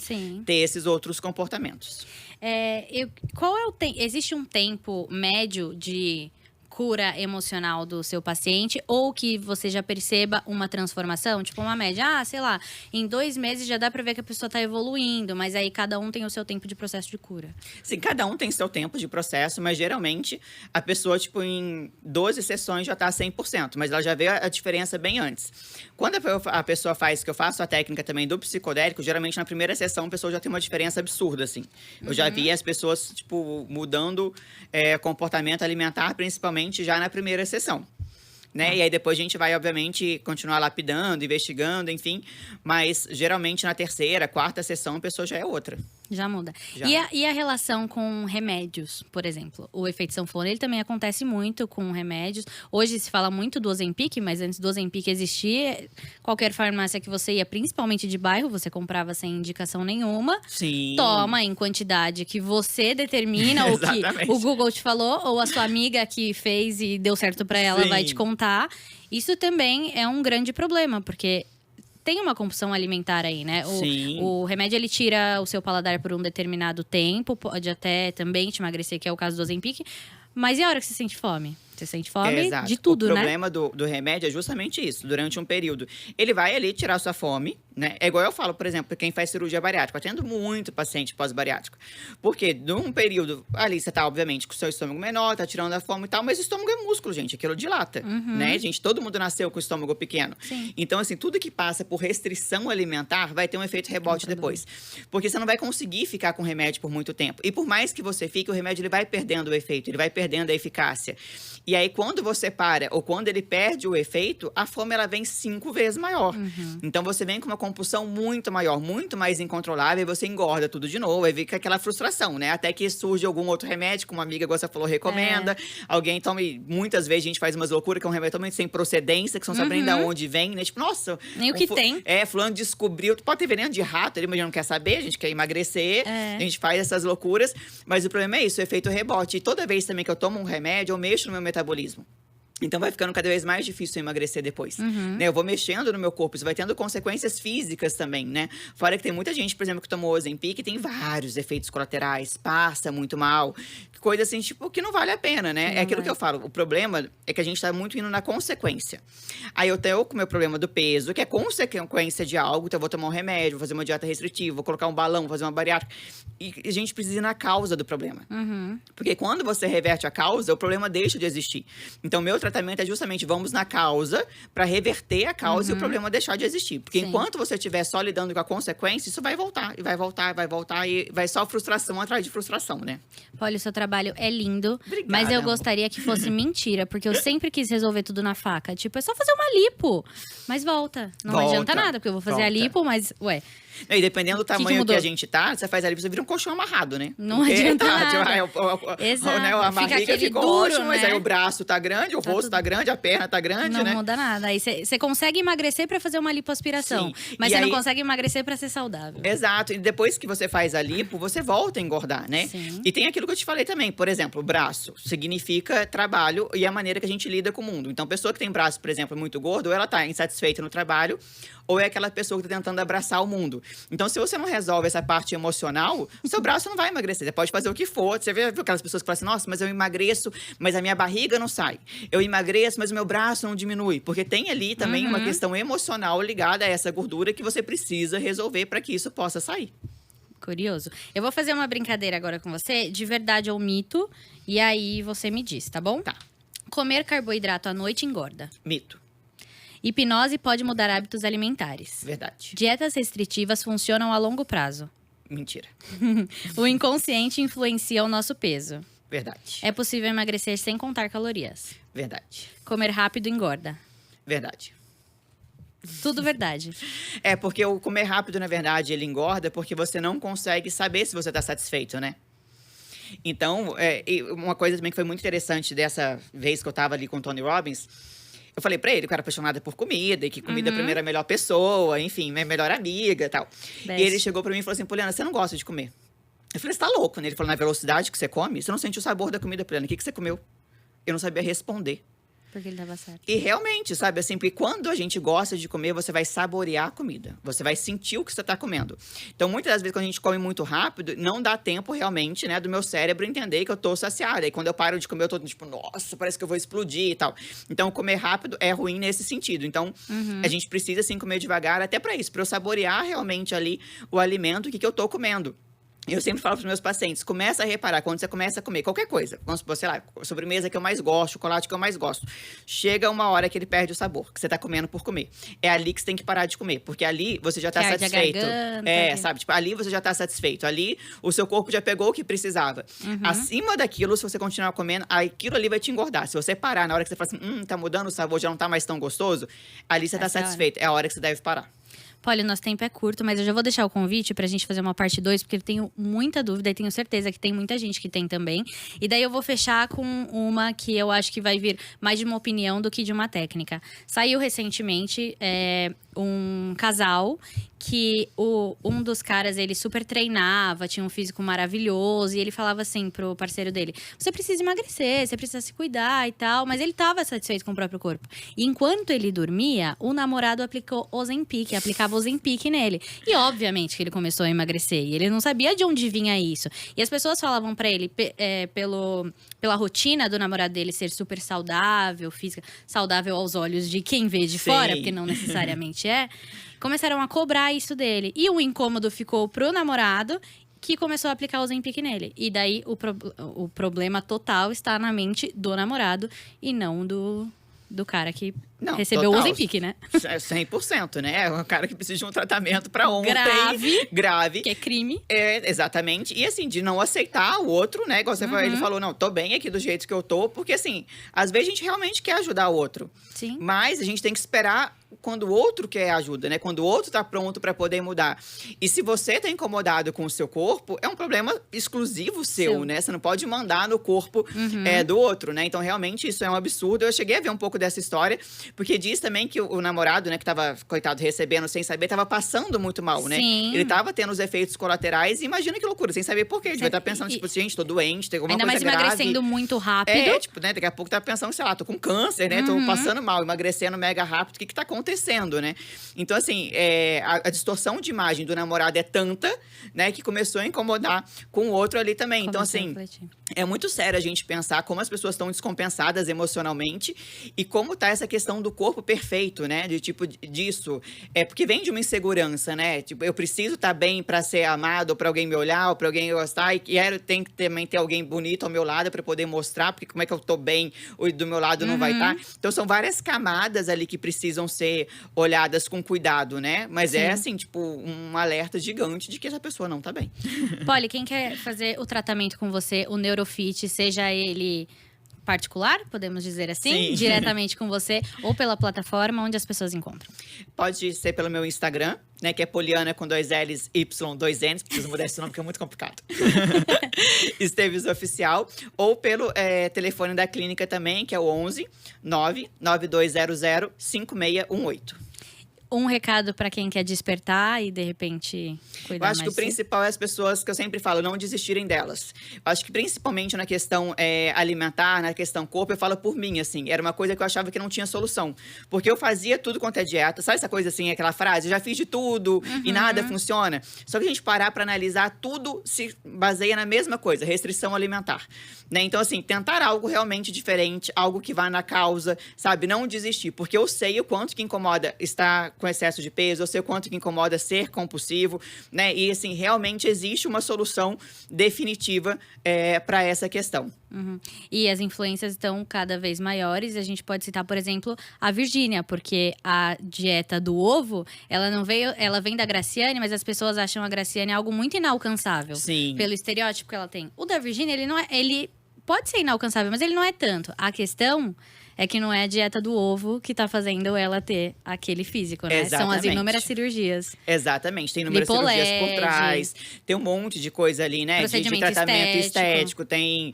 ter esses outros comportamentos. Existe um tempo médio de cura emocional do seu paciente ou que você já perceba uma transformação? Tipo, uma média, sei lá, em 2 meses já dá pra ver que a pessoa tá evoluindo, mas aí cada um tem o seu tempo de processo de cura. Sim, cada um tem seu tempo de processo, mas geralmente a pessoa, tipo, em 12 sessões já tá 100%, mas ela já vê a diferença bem antes. Quando a pessoa faz, que eu faço a técnica também do psicodélico, geralmente na primeira sessão a pessoa já tem uma diferença absurda, assim. Eu já vi as pessoas, tipo, mudando comportamento alimentar, principalmente já na primeira sessão, né? E aí depois a gente vai, obviamente, continuar lapidando, investigando, enfim. Mas, geralmente, na terceira, quarta sessão, a pessoa já é outra. Já muda. E a relação com remédios, por exemplo? O efeito sanfona, ele também acontece muito com remédios. Hoje se fala muito do Ozempic, mas antes do Ozempic existir, qualquer farmácia que você ia, principalmente de bairro, você comprava sem indicação nenhuma. Sim. Toma em quantidade que você determina, ou que o Google te falou, ou a sua amiga que fez e deu certo pra ela vai te contar. Isso também é um grande problema, porque tem uma compulsão alimentar aí, né? O remédio, ele tira o seu paladar por um determinado tempo. Pode até também te emagrecer, que é o caso do Ozempic. Mas e a hora que você sente fome? Você sente fome de tudo, né? O problema do remédio é justamente isso. Durante um período, ele vai ali tirar sua fome, né? É igual eu falo, por exemplo, quem faz cirurgia bariátrica. Eu atendo muito paciente pós-bariátrico. Porque num período, ali você tá, obviamente, com o seu estômago menor, tá tirando a fome e tal. Mas o estômago é músculo, gente. Aquilo dilata, né? Gente, todo mundo nasceu com o estômago pequeno. Sim. Então, assim, tudo que passa por restrição alimentar vai ter um efeito rebote depois. Porque você não vai conseguir ficar com o remédio por muito tempo. E por mais que você fique, o remédio ele vai perdendo o efeito. Ele vai perdendo a eficácia. E aí, quando você para, ou quando ele perde o efeito, a fome, ela vem 5 vezes maior. Então, você vem com uma compulsão muito maior, muito mais incontrolável, e você engorda tudo de novo, aí fica aquela frustração, né? Até que surge algum outro remédio, como uma amiga, igual você falou, recomenda. Alguém tome, muitas vezes a gente faz umas loucuras, que é um remédio totalmente sem procedência, que você não sabe nem de onde vem, né? Tipo, nossa… Nem o que tem. Fulano descobriu, pode ter veneno de rato ali, mas a gente não quer saber, a gente quer emagrecer, a gente faz essas loucuras. Mas o problema é isso, o efeito rebote. E toda vez também que eu tomo um remédio, eu mexo no meu metabolismo. Então, vai ficando cada vez mais difícil emagrecer depois. Né? Eu vou mexendo no meu corpo, isso vai tendo consequências físicas também, né? Fora que tem muita gente, por exemplo, que tomou Ozempic e tem vários efeitos colaterais, passa muito mal, coisa assim, tipo, que não vale a pena, né? É aquilo que eu falo, o problema é que a gente tá muito indo na consequência. Aí eu tenho com o meu problema do peso, que é consequência de algo, então eu vou tomar um remédio, vou fazer uma dieta restritiva, vou colocar um balão, vou fazer uma bariátrica. E a gente precisa ir na causa do problema. Porque quando você reverte a causa, o problema deixa de existir. Então, meu tratamento é justamente, vamos na causa para reverter a causa e o problema deixar de existir. Porque enquanto você estiver só lidando com a consequência, isso vai voltar, e vai voltar, e vai voltar, e vai só frustração atrás de frustração, né? Olha, o seu trabalho é lindo, Obrigada, mas eu amor. gostaria que fosse mentira, porque eu sempre quis resolver tudo na faca. Tipo, é só fazer uma lipo, mas volta. Não Volta, adianta nada, porque eu vou fazer a volta. lipo, mas, ué, E dependendo do tamanho que mudou? a gente tá, você faz ali, você vira um colchão amarrado, né? Não Porque adianta nada. Exato. Né, a Fica barriga aquele ficou duro, ótimo, mas né? aí o braço tá grande, o rosto tá grande, a perna tá grande, não né? muda nada. Aí você consegue emagrecer pra fazer uma lipoaspiração, Sim. mas E você não aí- consegue emagrecer pra ser saudável. Exato. E depois que você faz a lipo, você volta a engordar, né? Sim. E tem aquilo que eu te falei também. Por exemplo, o braço significa trabalho e a maneira que a gente lida com o mundo. Então, pessoa que tem braço, por exemplo, muito gordo, ou ela tá insatisfeita no trabalho, ou é aquela pessoa que tá tentando abraçar o mundo. Então, se você não resolve essa parte emocional, o seu braço não vai emagrecer. Você pode fazer o que for. Você viu aquelas pessoas que falam assim, nossa, mas eu emagreço, mas a minha barriga não sai. Eu emagreço, mas o meu braço não diminui. Porque tem ali também uma questão emocional ligada a essa gordura que você precisa resolver para que isso possa sair. Curioso. Eu vou fazer uma brincadeira agora com você, de verdade ou mito, e aí você me diz, tá bom? Tá. Comer carboidrato à noite engorda. Mito. Hipnose pode mudar hábitos alimentares. Verdade. Dietas restritivas funcionam a longo prazo. Mentira. O inconsciente influencia o nosso peso. Verdade. É possível emagrecer sem contar calorias. Verdade. Comer rápido engorda. Verdade. Tudo verdade. É, porque o comer rápido, na verdade, ele engorda porque você não consegue saber se você está satisfeito, né? Então, e uma coisa também que foi muito interessante dessa vez que eu tava ali com o Tony Robbins, eu falei pra ele que eu era apaixonada por comida, e que comida pra mim era a melhor pessoa, enfim, minha melhor amiga e tal. Best. E ele chegou pra mim e falou assim, Poliana, você não gosta de comer? Eu falei, você tá louco, né? Ele falou, na velocidade que você come, você não sente o sabor da comida, Poliana. O que você comeu? Eu não sabia responder. Porque ele tava certo. E realmente, sabe, assim, porque quando a gente gosta de comer, você vai saborear a comida. Você vai sentir o que você tá comendo. Então, muitas das vezes, quando a gente come muito rápido, não dá tempo realmente, né, do meu cérebro entender que eu tô saciada. E quando eu paro de comer, eu tô tipo, nossa, parece que eu vou explodir e tal. Então, comer rápido é ruim nesse sentido. Então, a gente precisa, assim, comer devagar, até pra isso, pra eu saborear realmente ali o alimento que eu tô comendo. Eu sempre falo para os meus pacientes, começa a reparar, quando você começa a comer qualquer coisa, vamos supor, sei lá, sobremesa que eu mais gosto, chocolate que eu mais gosto, chega uma hora que ele perde o sabor, que você tá comendo por comer. É ali que você tem que parar de comer, porque ali você já tá Que arde a satisfeito. garganta, Sabe? Tipo, ali você já tá satisfeito. Ali o seu corpo já pegou o que precisava. Acima daquilo, se você continuar comendo, aquilo ali vai te engordar. Se você parar na hora que você fala assim, tá mudando o sabor, já não tá mais tão gostoso, ali você tá Essa é a hora. satisfeito. É a hora que você deve parar. Polly, nosso tempo é curto, mas eu já vou deixar o convite pra gente fazer uma parte 2, porque eu tenho muita dúvida e tenho certeza que tem muita gente que tem também. E daí eu vou fechar com uma que eu acho que vai vir mais de uma opinião do que de uma técnica. Saiu recentemente um casal que um dos caras, ele super treinava, tinha um físico maravilhoso, e ele falava assim pro parceiro dele, você precisa emagrecer, você precisa se cuidar e tal, mas ele tava satisfeito com o próprio corpo. E enquanto ele dormia, o namorado aplicava Ozempic nele. E obviamente que ele começou a emagrecer, e ele não sabia de onde vinha isso. E as pessoas falavam pra ele, pela rotina do namorado dele ser super saudável, física, saudável aos olhos de quem vê de fora, porque não necessariamente começaram a cobrar isso dele. E o incômodo ficou pro namorado, que começou a aplicar o Ozempic nele. E daí o problema total está na mente do namorado e não do cara que Não, recebeu o total. Ozempic, né? 100%, né? É um cara que precisa de um tratamento pra ontem. Grave. Que é crime. É, exatamente. E assim, de não aceitar o outro, né? Igual você falou, ele falou, não, tô bem aqui do jeito que eu tô. Porque assim, às vezes a gente realmente quer ajudar o outro. Sim. Mas a gente tem que esperar quando o outro quer ajuda, né? Quando o outro tá pronto pra poder mudar. E se você tá incomodado com o seu corpo, é um problema exclusivo seu, né? Você não pode mandar no corpo do outro, né? Então, realmente, isso é um absurdo. Eu cheguei a ver um pouco dessa história, porque diz também que o namorado, né, que tava, coitado, recebendo sem saber, tava passando muito mal, né? Sim. Ele tava tendo os efeitos colaterais e imagina que loucura, sem saber por quê. Ele devia estar pensando, tipo, gente, tô doente, tem alguma ainda coisa mais grave. emagrecendo muito rápido. É, tipo, né? Daqui a pouco tá pensando, sei lá, tô com câncer, né? Tô passando mal, emagrecendo mega rápido. O que tá acontecendo, né? Então, assim, a distorção de imagem do namorado é tanta, né? Que começou a incomodar com o outro ali também. Então, assim, é muito sério a gente pensar como as pessoas estão descompensadas emocionalmente e como tá essa questão do corpo perfeito, né? De tipo disso. É porque vem de uma insegurança, né? Tipo, eu preciso estar bem para ser amado, ou para alguém me olhar, ou para alguém gostar. E tem que também ter alguém bonito ao meu lado para poder mostrar, porque como é que eu tô bem, ou do meu lado não vai estar. Então, são várias camadas ali que precisam ser olhadas com cuidado, né? Mas é assim, tipo, um alerta gigante de que essa pessoa não tá bem. Polly, quem quer fazer o tratamento com você, o Neurofit, seja ele particular, podemos dizer assim, Sim. diretamente com você, ou pela plataforma, onde as pessoas encontram? Pode ser pelo meu Instagram, né? Que é Poliana com 2 L's, Y, 2 N's. Preciso mudar esse nome porque é muito complicado. Esteves Oficial. Ou pelo telefone da clínica também, que é o 11 99200 5618. Um recado para quem quer despertar e, de repente, cuidar mais Eu acho que o principal é as pessoas, que eu sempre falo, não desistirem delas. Eu acho que principalmente na questão alimentar, na questão corpo, eu falo por mim, assim. Era uma coisa que eu achava que não tinha solução. Porque eu fazia tudo quanto é dieta. Sabe essa coisa assim, aquela frase? Eu já fiz de tudo e nada funciona. Só que a gente parar para analisar, tudo se baseia na mesma coisa, restrição alimentar. Né? Então, assim, tentar algo realmente diferente, algo que vá na causa, sabe? Não desistir. Porque eu sei o quanto que incomoda estar com excesso de peso, eu sei o quanto que incomoda ser compulsivo, né? E, assim, realmente existe uma solução definitiva para essa questão. E as influências estão cada vez maiores. A gente pode citar, por exemplo, a Virgínia, porque a dieta do ovo, ela vem da Graciane, mas as pessoas acham a Graciane algo muito inalcançável. Sim. Pelo estereótipo que ela tem. O da Virgínia, ele pode ser inalcançável, mas ele não é tanto. A questão é que não é a dieta do ovo que tá fazendo ela ter aquele físico, né? Exatamente. São as inúmeras cirurgias. Exatamente. Tem inúmeras cirurgias por trás. Tem um monte de coisa ali, né? De tratamento estético. Tem,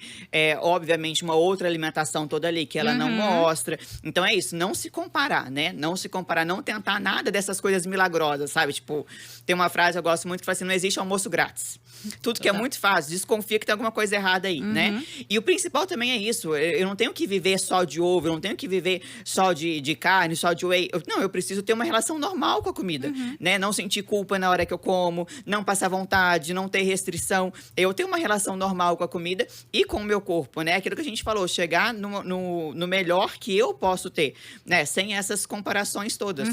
obviamente, uma outra alimentação toda ali que ela não mostra. Então, é isso. Não se comparar, né? Não se comparar. Não tentar nada dessas coisas milagrosas, sabe? Tipo, tem uma frase que eu gosto muito que fala assim, não existe almoço grátis. Tudo que é muito fácil, desconfia que tem alguma coisa errada aí, né? E o principal também é isso. Eu não tenho que viver só de ovo, eu não tenho que viver só de carne, só de whey. Eu preciso ter uma relação normal com a comida, né? Não sentir culpa na hora que eu como, não passar vontade, não ter restrição. Eu tenho uma relação normal com a comida e com o meu corpo, né? Aquilo que a gente falou, chegar no melhor que eu posso ter, né? Sem essas comparações todas.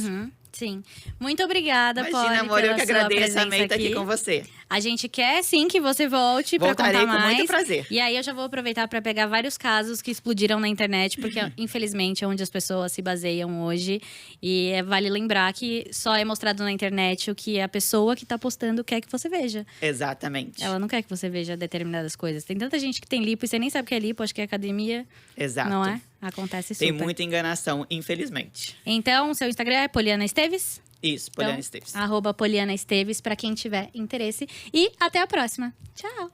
Sim. Muito obrigada, Polly. Imagina, amor, eu que agradeço. Amei estar aqui com você. A gente quer, sim, que você volte para contar mais. Voltarei com muito prazer. E aí, eu já vou aproveitar para pegar vários casos que explodiram na internet, porque, infelizmente, é onde as pessoas se baseiam hoje. E vale lembrar que só é mostrado na internet o que a pessoa que tá postando quer que você veja. Exatamente. Ela não quer que você veja determinadas coisas. Tem tanta gente que tem lipo e você nem sabe o que é lipo, acho que é academia. Exato. Não é? Acontece super. Tem muita enganação, infelizmente. Então, seu Instagram é Poliana Esteves? Isso, Poliana Esteves. @Poliana Esteves, para quem tiver interesse. E até a próxima. Tchau!